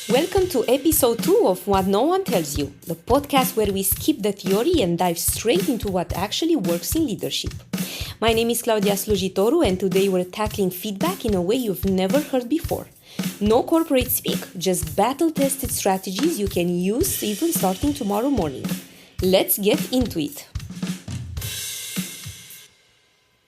Welcome to episode 2 of What No One Tells You, the podcast where we skip the theory and dive straight into what actually works in leadership. My name is Claudia Slujitoru, and today we're tackling feedback in a way you've never heard before. No corporate speak, just battle-tested strategies you can use even starting tomorrow morning. Let's get into it.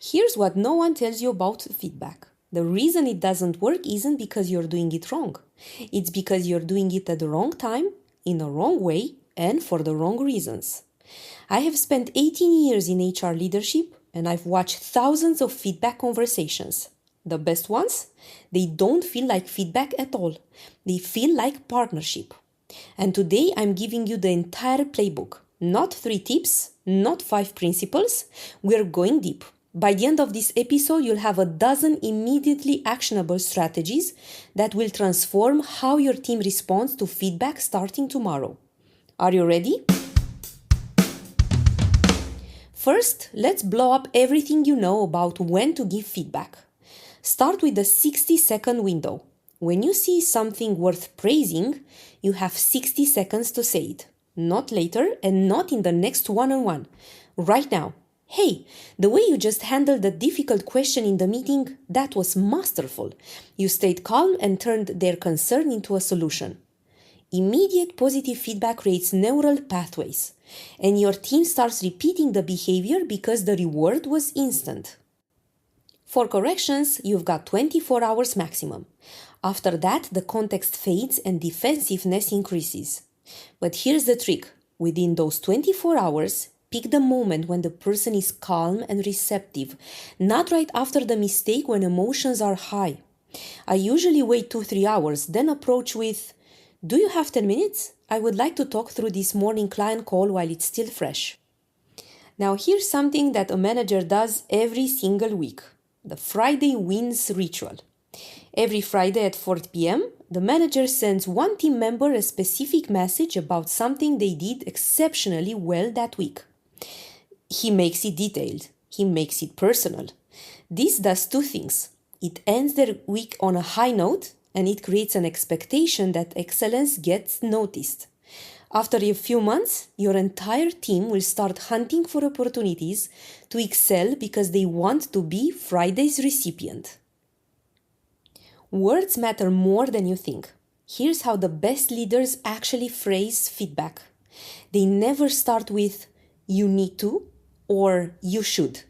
Here's what no one tells you about feedback. The reason it doesn't work isn't because you're doing it wrong. It's because you're doing it at the wrong time, in the wrong way, and for the wrong reasons. I have spent 18 years in HR leadership, and I've watched thousands of feedback conversations. The best ones? They don't feel like feedback at all. They feel like partnership. And today I'm giving you the entire playbook. Not 3 tips, not 5 principles. We're going deep. By the end of this episode, you'll have a dozen immediately actionable strategies that will transform how your team responds to feedback starting tomorrow. Are you ready? First, let's blow up everything you know about when to give feedback. Start with the 60-second window. When you see something worth praising, you have 60 seconds to say it. Not later and not in the next one-on-one. Right now. Hey, the way you just handled the difficult question in the meeting, that was masterful. You stayed calm and turned their concern into a solution. Immediate positive feedback creates neural pathways, and your team starts repeating the behavior because the reward was instant. For corrections, you've got 24 hours maximum. After that, the context fades and defensiveness increases. But here's the trick. Within those 24 hours, pick the moment when the person is calm and receptive, not right after the mistake when emotions are high. I usually wait 2-3 hours, then approach with, "Do you have 10 minutes? I would like to talk through this morning client call while it's still fresh." Now here's something that a manager does every single week. The Friday wins ritual. Every Friday at 4 p.m., the manager sends one team member a specific message about something they did exceptionally well that week. He makes it detailed. He makes it personal. This does 2 things. It ends their week on a high note, and it creates an expectation that excellence gets noticed. After a few months, your entire team will start hunting for opportunities to excel because they want to be Friday's recipient. Words matter more than you think. Here's how the best leaders actually phrase feedback. They never start with, "You need to," or "you should."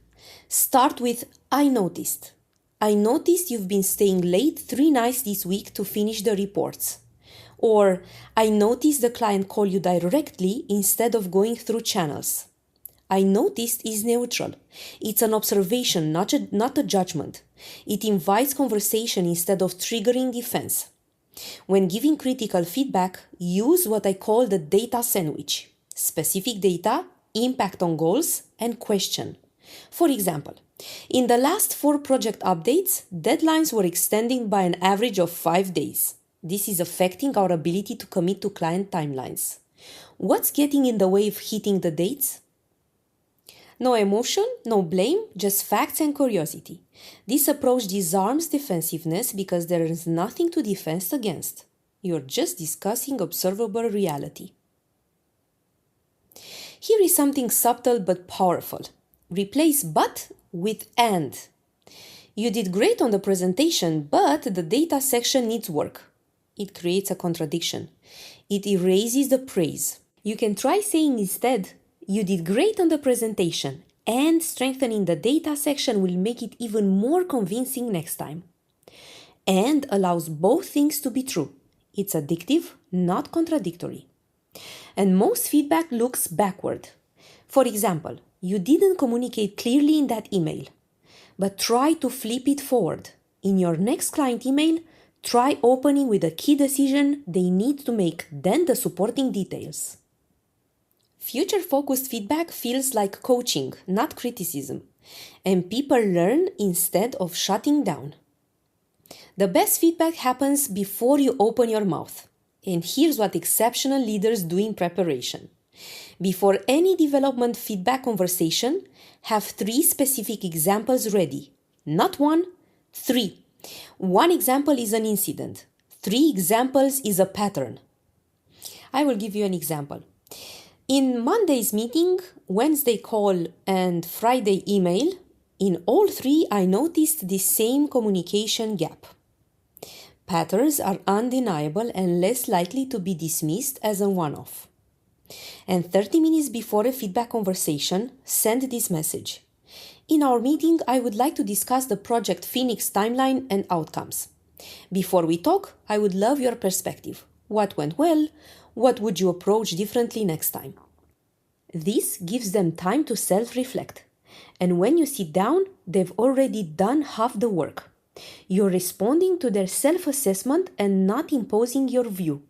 Start with, "I noticed. I noticed you've been staying late 3 nights this week to finish the reports." Or, "I noticed the client called you directly instead of going through channels." "I noticed" is neutral. It's an observation, not a judgment. It invites conversation instead of triggering defense. When giving critical feedback, use what I call the data sandwich. Specific data, impact on goals, and question. For example, in the last 4 project updates, deadlines were extending by an average of 5 days. This is affecting our ability to commit to client timelines. What's getting in the way of hitting the dates? No emotion, no blame, just facts and curiosity. This approach disarms defensiveness because there is nothing to defend against. You're just discussing observable reality. Here is something subtle but powerful. Replace "but" with "and." "You did great on the presentation, but the data section needs work." It creates a contradiction. It erases the praise. You can try saying instead, "You did great on the presentation, and strengthening the data section will make it even more convincing next time." "And" allows both things to be true. It's addictive, not contradictory. And most feedback looks backward. For example, you didn't communicate clearly in that email, but try to flip it forward. In your next client email, try opening with a key decision they need to make, then the supporting details. Future-focused feedback feels like coaching, not criticism, and people learn instead of shutting down. The best feedback happens before you open your mouth. And here's what exceptional leaders do in preparation. Before any development feedback conversation, have 3 specific examples ready. Not 1, 3. One example is an incident. 3 examples is a pattern. I will give you an example. In Monday's meeting, Wednesday call, and Friday email, in all 3 I noticed the same communication gap. Patterns are undeniable and less likely to be dismissed as a one-off. And 30 minutes before a feedback conversation, send this message. In our meeting, I would like to discuss the Project Phoenix timeline and outcomes. Before we talk, I would love your perspective. What went well? What would you approach differently next time? This gives them time to self-reflect. And when you sit down, they've already done half the work. You're responding to their self-assessment and not imposing your view.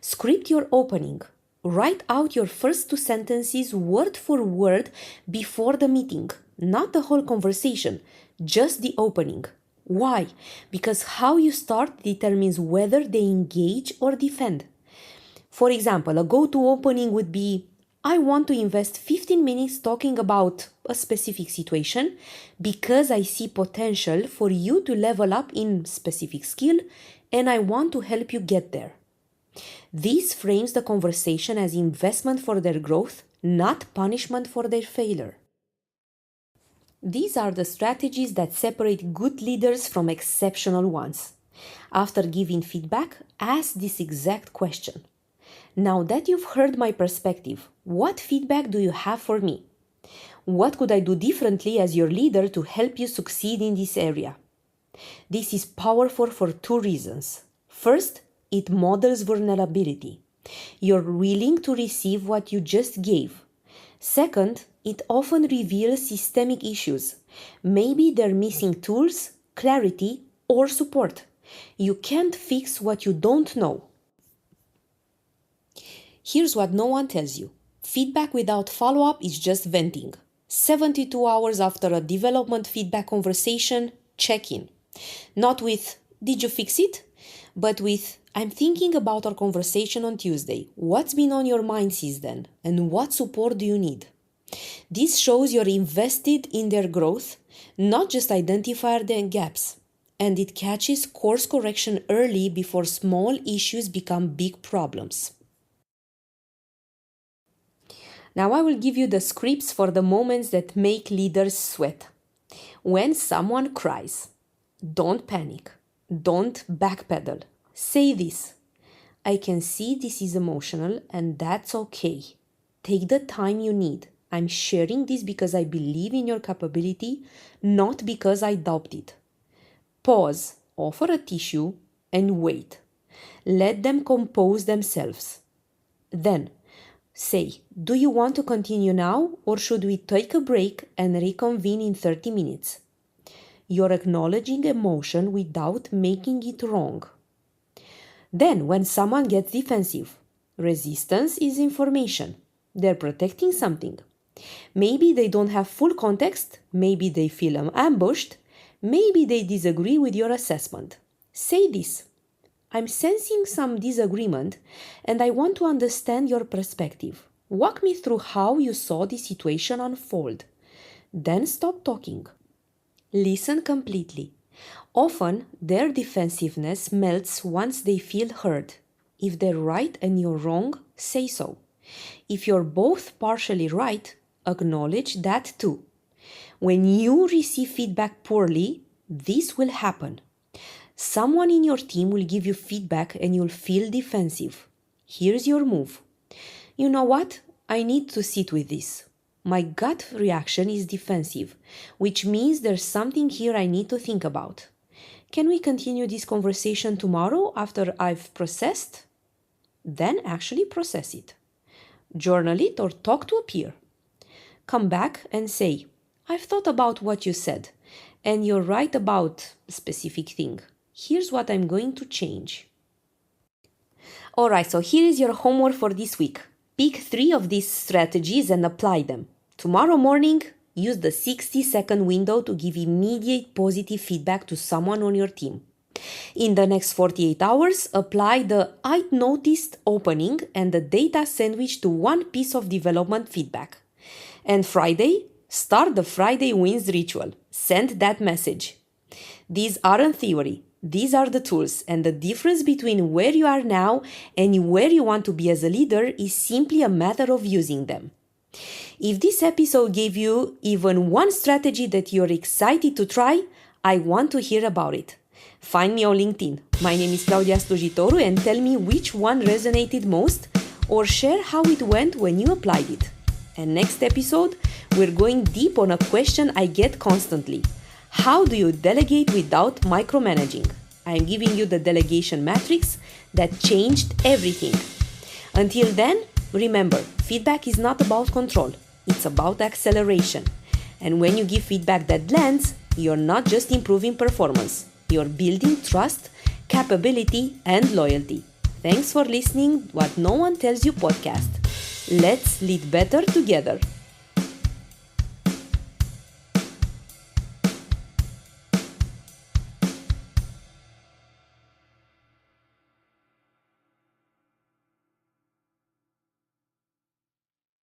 Script your opening. Write out your first 2 sentences word for word before the meeting, not the whole conversation, just the opening. Why? Because how you start determines whether they engage or defend. For example, a go-to opening would be, I want to invest 15 minutes talking about a specific situation because I see potential for you to level up in specific skill and I want to help you get there. This frames the conversation as investment for their growth, not punishment for their failure. These are the strategies that separate good leaders from exceptional ones. After giving feedback, ask this exact question. Now that you've heard my perspective, what feedback do you have for me? What could I do differently as your leader to help you succeed in this area? This is powerful for 2 reasons. First, it models vulnerability. You're willing to receive what you just gave. Second, it often reveals systemic issues. Maybe they're missing tools, clarity, or support. You can't fix what you don't know. Here's what no one tells you. Feedback without follow-up is just venting. 72 hours after a development feedback conversation, check in. Not with, did you fix it? But with, I'm thinking about our conversation on Tuesday. What's been on your mind since then? And what support do you need? This shows you're invested in their growth, not just identify their gaps. And it catches course correction early before small issues become big problems. Now I will give you the scripts for the moments that make leaders sweat. When someone cries, don't panic. Don't backpedal. Say this. I can see this is emotional and that's okay. Take the time you need. I'm sharing this because I believe in your capability, not because I doubt it. Pause, offer a tissue, and wait. Let them compose themselves. Then, say, do you want to continue now or should we take a break and reconvene in 30 minutes? You're acknowledging emotion without making it wrong. Then, when someone gets defensive, resistance is information. They're protecting something. Maybe they don't have full context, maybe they feel ambushed, maybe they disagree with your assessment. Say this. I'm sensing some disagreement and I want to understand your perspective. Walk me through how you saw the situation unfold. Then stop talking. Listen completely. Often, their defensiveness melts once they feel heard. If they're right and you're wrong, say so. If you're both partially right, acknowledge that too. When you receive feedback poorly, this will happen. Someone in your team will give you feedback and you'll feel defensive. Here's your move. You know what? I need to sit with this. My gut reaction is defensive, which means there's something here I need to think about. Can we continue this conversation tomorrow after I've processed? Then actually process it. Journal it or talk to a peer. Come back and say, I've thought about what you said, and you're right about a specific thing. Here's what I'm going to change. Alright, so here is your homework for this week. Pick 3 of these strategies and apply them. Tomorrow morning, use the 60-second window to give immediate positive feedback to someone on your team. In the next 48 hours, apply the I noticed opening and the data sandwich to one piece of development feedback. And Friday, start the Friday wins ritual. Send that message. These aren't theory. These are the tools, and the difference between where you are now and where you want to be as a leader is simply a matter of using them. If this episode gave you even one strategy that you're excited to try, I want to hear about it. Find me on LinkedIn. My name is Claudia Slujitoru, and tell me which one resonated most, or share how it went when you applied it. And next episode, we're going deep on a question I get constantly. How do you delegate without micromanaging? I'm giving you the delegation matrix that changed everything. Until then, remember, feedback is not about control. It's about acceleration. And when you give feedback that lands, you're not just improving performance. You're building trust, capability, and loyalty. Thanks for listening What No One Tells You podcast. Let's lead better together.